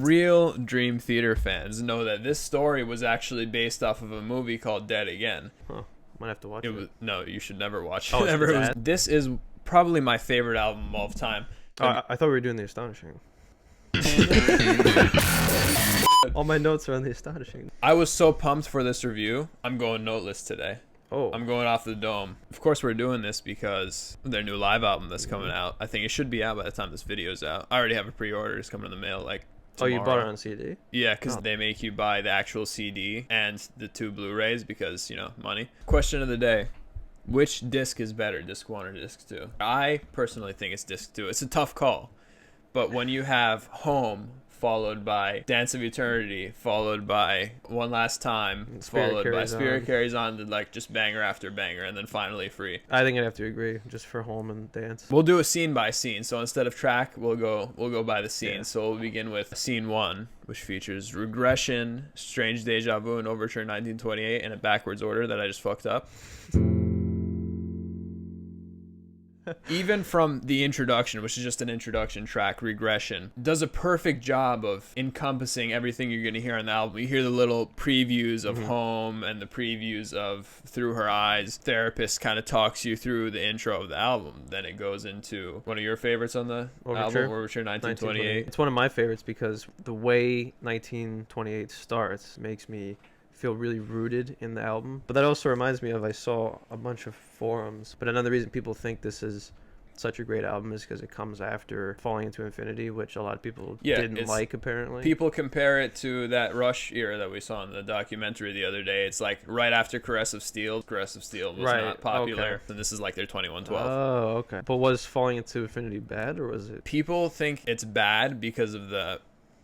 Real Dream Theater fans know that this story was actually based off of a movie called Dead Again. Huh. Might have to watch it. No, you should never watch Oh, it. This is probably my favorite album of all time. I thought we were doing The Astonishing. All my notes are on The Astonishing. I was so pumped for this review. I'm going noteless today. Oh. I'm going off the dome. Of course, we're doing this because of their new live album that's coming out. I think it should be out by the time this video's out. I already have a pre-order. It's coming in the mail like tomorrow. Oh, you bought it on CD? Yeah, because they make you buy the actual CD and the 2 Blu-rays because, you know, money. Question of the day. Which disc is better, disc 1 or disc 2? I personally think it's disc 2. It's a tough call. But when you have Home followed by Dance of Eternity, followed by One Last Time, followed by Spirit Carries On, to like just banger after banger, and then finally Free. I think I'd have to agree, just for Home and Dance. We'll do a scene by scene. So instead of track, we'll go by the scene. Yeah. So we'll begin with scene 1, which features Regression, Strange Deja Vu, and Overture 1928 in a backwards order that I just fucked up. Even from the introduction, which is just an introduction track, Regression does a perfect job of encompassing everything you're going to hear on the album. You hear the little previews of Home and the previews of Through Her Eyes. Therapist kind of talks you through the intro of the album. Then it goes into one of your favorites on the album, Overture 1928. It's one of my favorites because the way 1928 starts makes me feel really rooted in the album. But that also reminds me of, I saw a bunch of forums, but another reason people think this is such a great album is because it comes after Falling Into Infinity, which a lot of people didn't like, apparently. People compare it to that Rush era that we saw in the documentary the other day. It's like right after Caress of Steel. Caress of Steel was not popular, and this is like their 2112. Oh, okay. But was Falling Into Infinity bad, or was it? People think it's bad because of the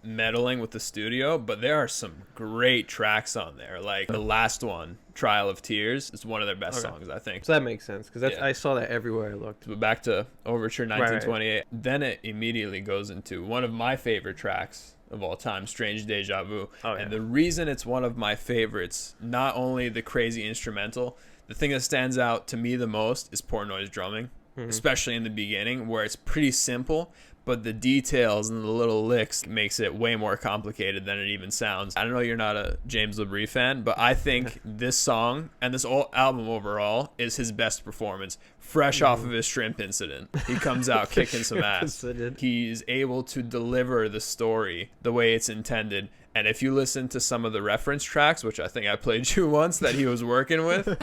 meddling with the studio, but there are some great tracks on there. Like the last one, Trial of Tears, is one of their best songs, I think. So that makes sense, because I saw that everywhere I looked. But back to Overture 1928. Then it immediately goes into one of my favorite tracks of all time, Strange Deja Vu. And the reason it's one of my favorites, not only the crazy instrumental, the thing that stands out to me the most is Poor Noise drumming, especially in the beginning, where it's pretty simple, but the details and the little licks makes it way more complicated than it even sounds. I don't know, you're not a James LaBrie fan, but I think this song and this whole album overall is his best performance. Fresh off of his shrimp incident, he comes out kicking some ass. He's able to deliver the story the way it's intended. And if you listen to some of the reference tracks, which I think I played you once, that he was working with,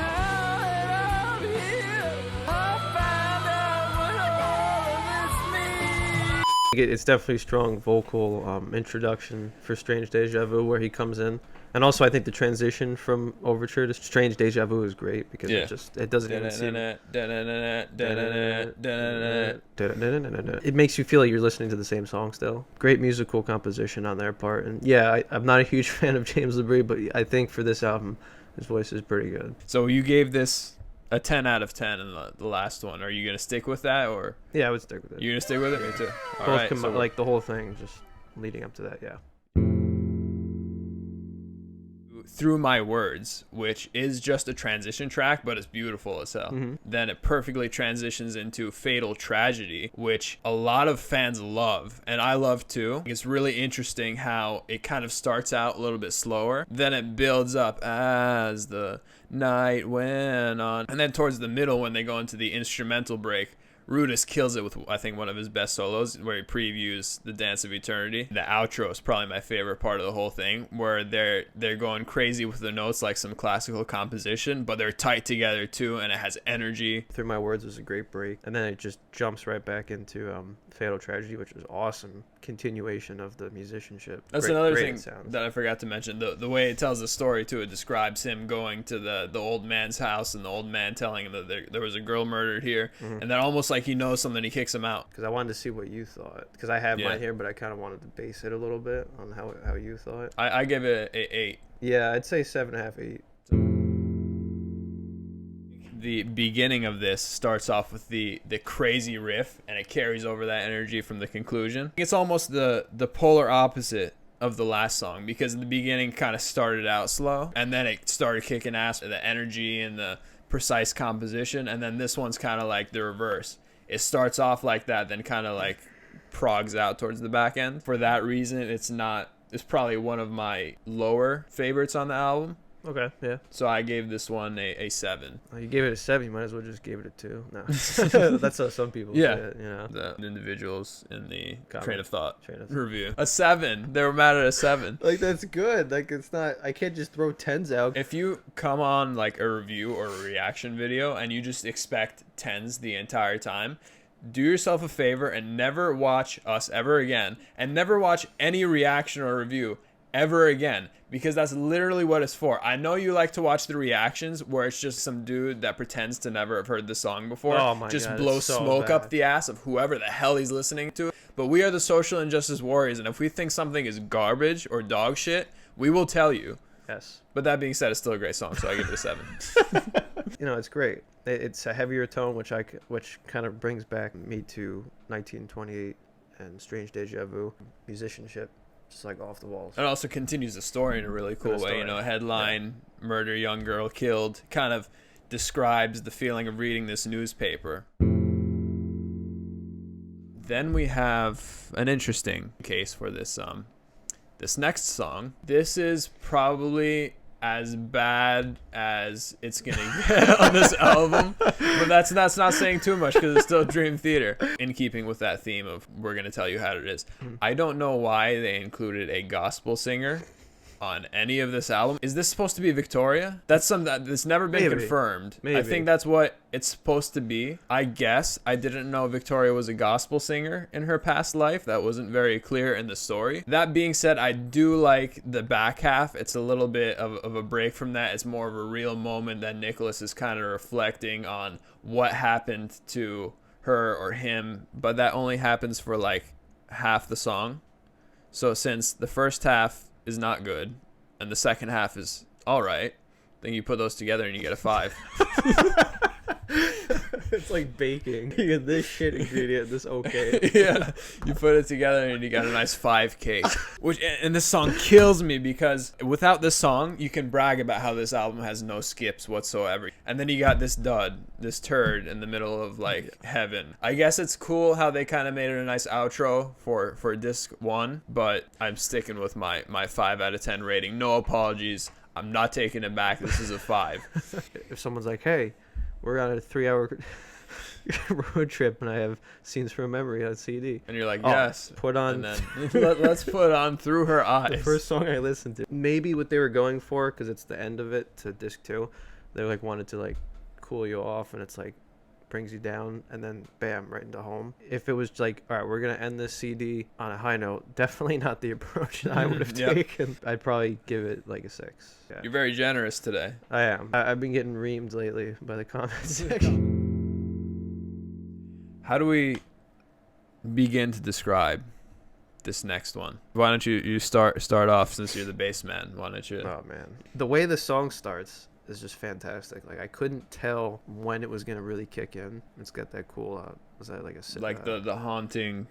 it's definitely strong vocal introduction for Strange Deja Vu, where he comes in. And also I think the transition from Overture to Strange Deja Vu is great, because it doesn't even seem... It makes you feel like you're listening to the same song still. Great musical composition on their part. And yeah, I'm not a huge fan of James LaBrie, but I think for this album his voice is pretty good. So you gave this a 10 out of 10 in the last one. Are you going to stick with that, or? Yeah, I would stick with it. You're going to stick with it? Me too. All right. So like the whole thing, just leading up to that, yeah. Through My Words, which is just a transition track, but it's beautiful as hell. Then it perfectly transitions into Fatal Tragedy, which a lot of fans love, and I love too. It's really interesting how it kind of starts out a little bit slower, then it builds up as the night went on, and then towards the middle, when they go into the instrumental break, Rudis kills it with, I think, one of his best solos, where he previews the Dance of Eternity. The outro is probably my favorite part of the whole thing, where they're going crazy with the notes like some classical composition, but they're tight together too, and it has energy. Through My Words was a great break, and then it just jumps right back into Fatal Tragedy, which was awesome continuation of the musicianship. That's another thing that I forgot to mention. The way it tells the story too, it describes him going to the old man's house, and the old man telling him that there was a girl murdered here, and then almost like he knows something, he kicks him out. Because I wanted to see what you thought, because I have mine here, but I kind of wanted to base it a little bit on how you thought. I give it a 8. Yeah, I'd say 7.5, 8. The beginning of this starts off with the crazy riff, and it carries over that energy from the conclusion. It's almost the polar opposite of the last song, because in the beginning kind of started out slow, and then it started kicking ass, the energy and the precise composition, and then this one's kind of like the reverse. It starts off like that, then kind of like progs out towards the back end. For that reason, it's probably one of my lower favorites on the album. Okay, yeah. So I gave this one a 7. Oh, you gave it a 7. You might as well just give it a 2. No, that's how some people say it, you know. The individuals in the Train of thought review. A 7. They were mad at a 7. Like, that's good. Like, it's not. I can't just throw 10s out. If you come on like a review or a reaction video and you just expect 10s the entire time, do yourself a favor and never watch us ever again, and never watch any reaction or review ever again, because that's literally what it's for. I know you like to watch the reactions where it's just some dude that pretends to never have heard the song before, just blow smoke up the ass of whoever the hell he's listening to. But we are the social injustice warriors, and if we think something is garbage or dog shit, we will tell you. Yes. But that being said, it's still a great song, so I give it a 7. You know, it's great. It's a heavier tone, which kind of brings back me to 1928 and Strange Deja Vu musicianship. Just like off the walls. It also continues the story in a really cool way. You know, headline, murder, young girl killed, kind of describes the feeling of reading this newspaper. Then we have an interesting case for this this next song. This is probably as bad as it's gonna get on this album, but that's not saying too much because it's still Dream Theater, in keeping with that theme of we're gonna tell you how it is. I don't know why they included a gospel singer on any of this album. Is this supposed to be Victoria? That's something that's never been confirmed. Maybe. I think that's what it's supposed to be. I guess I didn't know Victoria was a gospel singer in her past life. That wasn't very clear in the story. That being said, I do like the back half. It's a little bit of a break from that. It's more of a real moment that Nicholas is kind of reflecting on what happened to her or him, but that only happens for like half the song. So since the first half is not good and the second half is all right, then you put those together and you get a 5. It's like baking. You get this shit ingredient, this okay. Yeah, you put it together and you got a nice 5 cake. And this song kills me because without this song, you can brag about how this album has no skips whatsoever. And then you got this dud, this turd in the middle of like heaven. I guess it's cool how they kind of made it a nice outro for disc 1, but I'm sticking with my 5 out of 10 rating. No apologies. I'm not taking it back. This is a 5. If someone's like, hey, we're on a 3-hour road trip and I have Scenes from Memory on CD, and you're like, yes, put on, and then let's put on Through Her Eyes, the first song I listened to. Maybe what they were going for, because it's the end of it to disc 2, they like wanted to like cool you off, and it's like brings you down, and then bam, right into home. If it was like, all right, we're gonna end this CD on a high note, definitely not the approach that I would have taken. I'd probably give it like a 6. Yeah. You're very generous today. I am. I've been getting reamed lately by the comment section. How do we begin to describe this next one? Why don't you start off, since you're the bass man? Why don't you? Oh man, the way the song starts is just fantastic. Like, I couldn't tell when it was gonna really kick in. It's got that cool was that like a like the haunting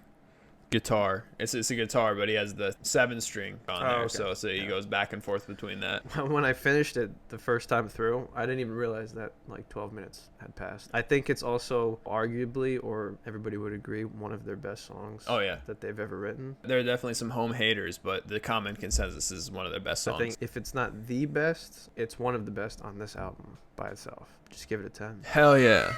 guitar. It's a guitar, but he has the 7-string on there. Okay. So he goes back and forth between that. When I finished it the first time through, I didn't even realize that like 12 minutes had passed. I think it's also arguably, or everybody would agree, one of their best songs. Oh yeah, that they've ever written. There are definitely some home haters, but the common consensus is one of their best songs. I think if it's not the best, it's one of the best on this album by itself. Just give it a 10. Hell yeah.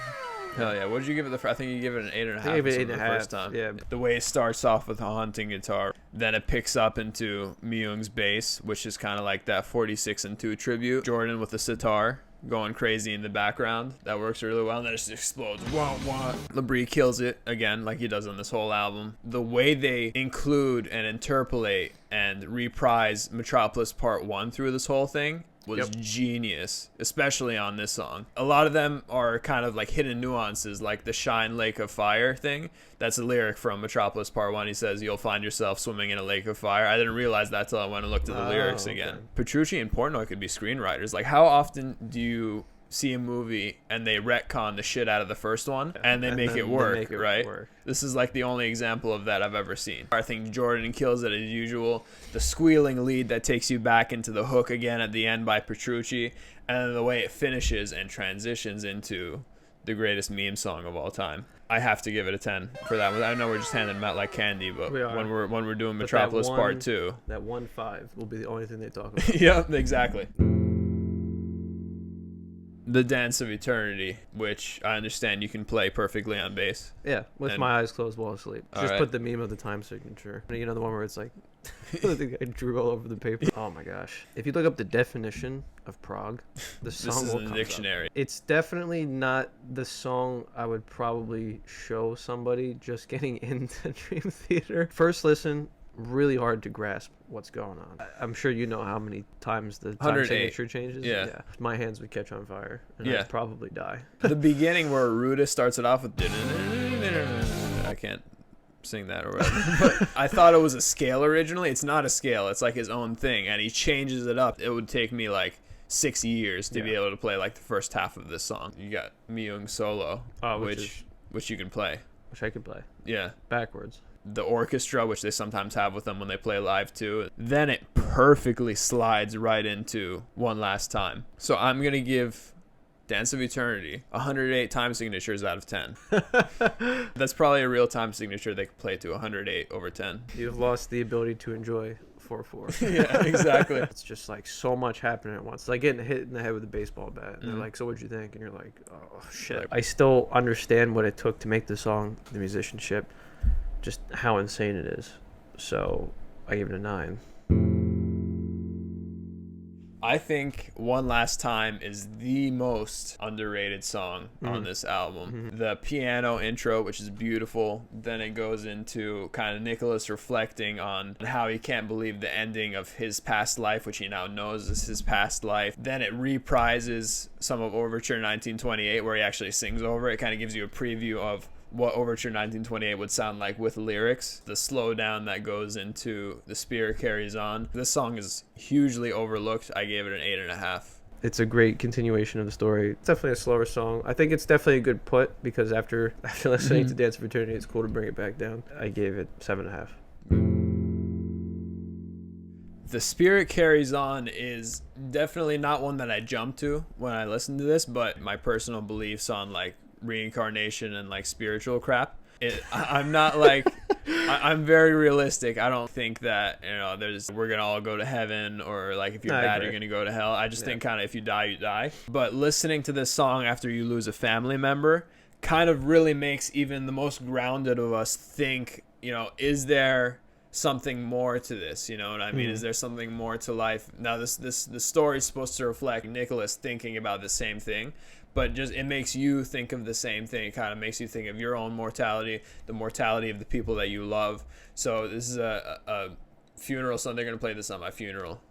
Hell yeah. What did you give it? I think you give it an 8.5. I gave it 8.5 the first time. Yeah. The way it starts off with a haunting guitar, then it picks up into Myung's bass, which is kind of like that 46 and 2 tribute. Jordan with the sitar going crazy in the background. That works really well. And then it just explodes. Wah, wah. Labrie kills it again, like he does on this whole album. The way they include and interpolate and reprise Metropolis Part 1 through this whole thing was genius, especially on this song. A lot of them are kind of like hidden nuances, like the Shine Lake of Fire thing. That's a lyric from Metropolis Part 1. He says, you'll find yourself swimming in a lake of fire. I didn't realize that till I went and looked at the lyrics again. Petrucci and Portnoy could be screenwriters. Like, how often do you see a movie and they retcon the shit out of the first one and they make it work, right? This is like the only example of that I've ever seen. I think Jordan kills it as usual. The squealing lead that takes you back into the hook again at the end by Petrucci, and then the way it finishes and transitions into the greatest meme song of all time. I have to give it a 10 for that one. I know we're just handing them out like candy, but when we're doing Metropolis Part 2, that 1-5 will be the only thing they talk about. Yep, exactly. The Dance of Eternity, which I understand you can play perfectly on bass. Yeah, with my eyes closed while asleep. Just put the meme of the time signature. You know, the one where it's like, the guy drew all over the paper. Oh my gosh. If you look up the definition of prog, the song will come up. This is in the dictionary. It's definitely not the song I would probably show somebody just getting into Dream Theater. First listen, really hard to grasp what's going on. I'm sure you know how many times the time signature changes. Yeah. My hands would catch on fire and I'd probably die. The beginning where Ruda starts it off with I can't sing that or whatever. But I thought it was a scale originally. It's not a scale. It's like his own thing, and he changes it up. It would take me like 6 years to be able to play like the first half of this song. You got Myung solo, which you can play. Which I could play. Yeah. Backwards. The orchestra, which they sometimes have with them when they play live too. Then it perfectly slides right into One Last Time. So I'm going to give Dance of Eternity 108 time signatures out of 10. That's probably a real time signature they could play to 108 over 10. You've lost the ability to enjoy 4/4. Yeah, exactly. It's just like so much happening at once. It's like getting hit in the head with a baseball bat. And they're like, so what'd you think? And you're like, oh, shit. I still understand what it took to make the song, the musicianship, just how insane it is. So I gave it a 9. I think One Last Time is the most underrated song on this album. The piano intro, which is beautiful. Then it goes into kind of Nicholas reflecting on how he can't believe the ending of his past life, which he now knows is his past life. Then it reprises some of Overture 1928, where he actually sings over it. It kind of gives you a preview of what Overture 1928 would sound like with lyrics. The slowdown that goes into The Spirit Carries On. This song is hugely overlooked. I gave it an 8.5. It's a great continuation of the story. It's definitely a slower song. I think it's definitely a good put, because after listening to Dance of Eternity, it's cool to bring it back down. I gave it 7.5. The Spirit Carries On is definitely not one that I jump to when I listen to this, but my personal beliefs on like reincarnation and like spiritual crap, I'm not like I'm very realistic. I don't think that, you know, we're gonna all go to heaven, or like if you're bad you're gonna go to hell. I just think kind of if you die you die. But listening to this song after you lose a family member kind of really makes even the most grounded of us think, you know, is there something more to this? You know what I mean? Is there something more to life? Now the story is supposed to reflect Nicholas thinking about the same thing, but just it makes you think of the same thing. It kind of makes you think of your own mortality, the mortality of the people that you love. So this is a funeral song. They're going to play this on my funeral.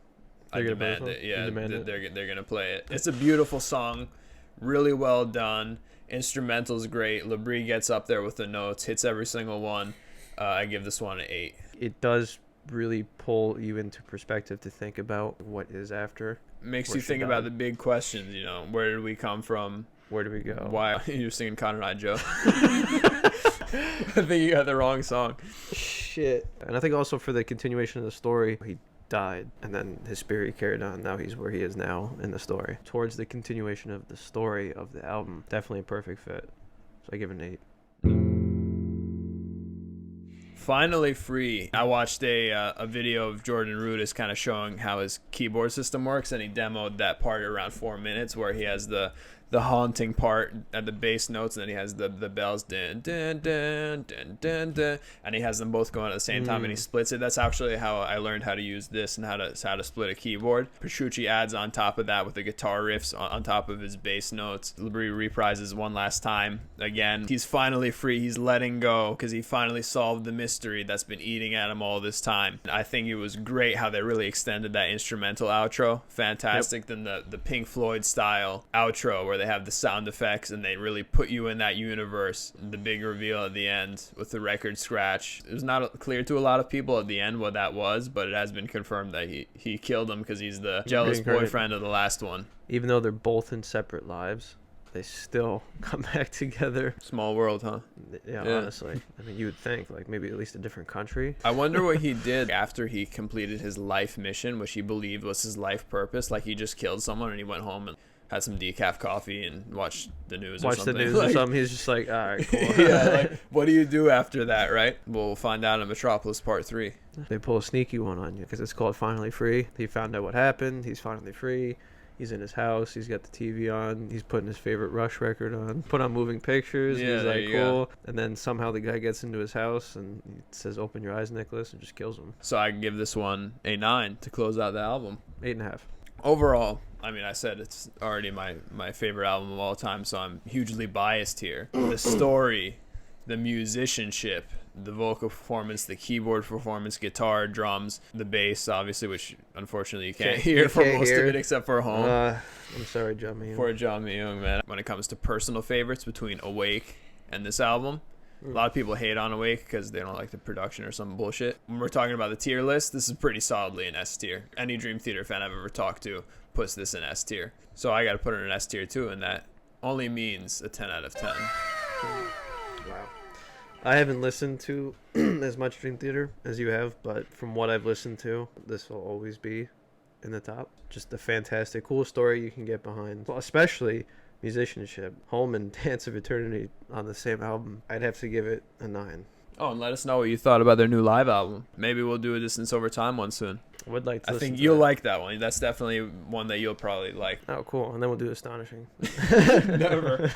I demand it. Yeah, they're going to play it. It's a beautiful song, really well done. Instrumental's great. Labrie gets up there with the notes, hits every single one. I give this one an 8. It does really pull you into perspective to think about what is after. Makes you think about the big questions, you know. Where did we come from? Where do we go? Why you're singing Cotton Eye Joe? I think you got the wrong song. Shit. And I think also for the continuation of the story, he died and then his spirit carried on. Now he's where he is now in the story. Towards the continuation of the story of the album, definitely a perfect fit. So I give it an 8. Finally Free. I watched a video of Jordan Rudess kind of showing how his keyboard system works, and he demoed that part around 4 minutes where he has the haunting part at the bass notes, and then he has the bells, dun, dun, dun, dun, dun, dun, and he has them both going at the same time, and he splits it. That's actually how I learned how to use this and how to split a keyboard. Petrucci adds on top of that with the guitar riffs on top of his bass notes. Labrie reprises One Last Time. Again, he's finally free. He's letting go because he finally solved the mystery that's been eating at him all this time. I think it was great how they really extended that instrumental outro. Fantastic. Yep. Then the Pink Floyd style outro where they have the sound effects and they really put you in that universe. The big reveal at the end with the record scratch. It was not clear to a lot of people at the end what that was, but it has been confirmed that he killed him because he's the jealous boyfriend of the last one. Even though they're both in separate lives, they still come back together. Small world, huh? Yeah, honestly. I mean, you would think, like, maybe at least a different country. I wonder what he did after he completed his life mission, which he believed was his life purpose. Like, he just killed someone and he went home and had some decaf coffee and watched the news or Watch something. the news or something. He's just like, all right, cool. Yeah, like, what do you do after that, right? We'll find out in Metropolis Part 3. They pull a sneaky one on you because it's called Finally Free. He found out what happened. He's finally free. He's in his house. He's got the TV on. He's putting his favorite Rush record on. Put on Moving Pictures. Yeah, he's there like, you cool. go. And then somehow the guy gets into his house and he says, open your eyes, Nicholas, and just kills him. So I give this one a 9 to close out the album. 8.5. Overall, I mean, I said it's already my favorite album of all time, so I'm hugely biased here. The story, the musicianship, the vocal performance, the keyboard performance, guitar, drums, the bass, obviously, which unfortunately you can't hear for most of it except for home. I'm sorry, John Mayung. For John Mayung, man. When it comes to personal favorites between Awake and this album, a lot of people hate on Awake because they don't like the production or some bullshit. When we're talking about the tier list, this is pretty solidly an S tier. Any Dream Theater fan I've ever talked to puts this in S tier. So I got to put it in S tier too, and that only means a 10 out of 10. Wow. I haven't listened to as much Dream Theater as you have, but from what I've listened to, this will always be in the top. Just a fantastic, cool story you can get behind. Well, especially musicianship. Home and Dance of Eternity on the same album. I'd have to give it a 9. Oh, and let us know what you thought about their new live album. Maybe we'll do a Distance Over Time one soon. I would like to. I think you'll like that one. That's definitely one that you'll probably like. Oh, cool. And then we'll do Astonishing. Never.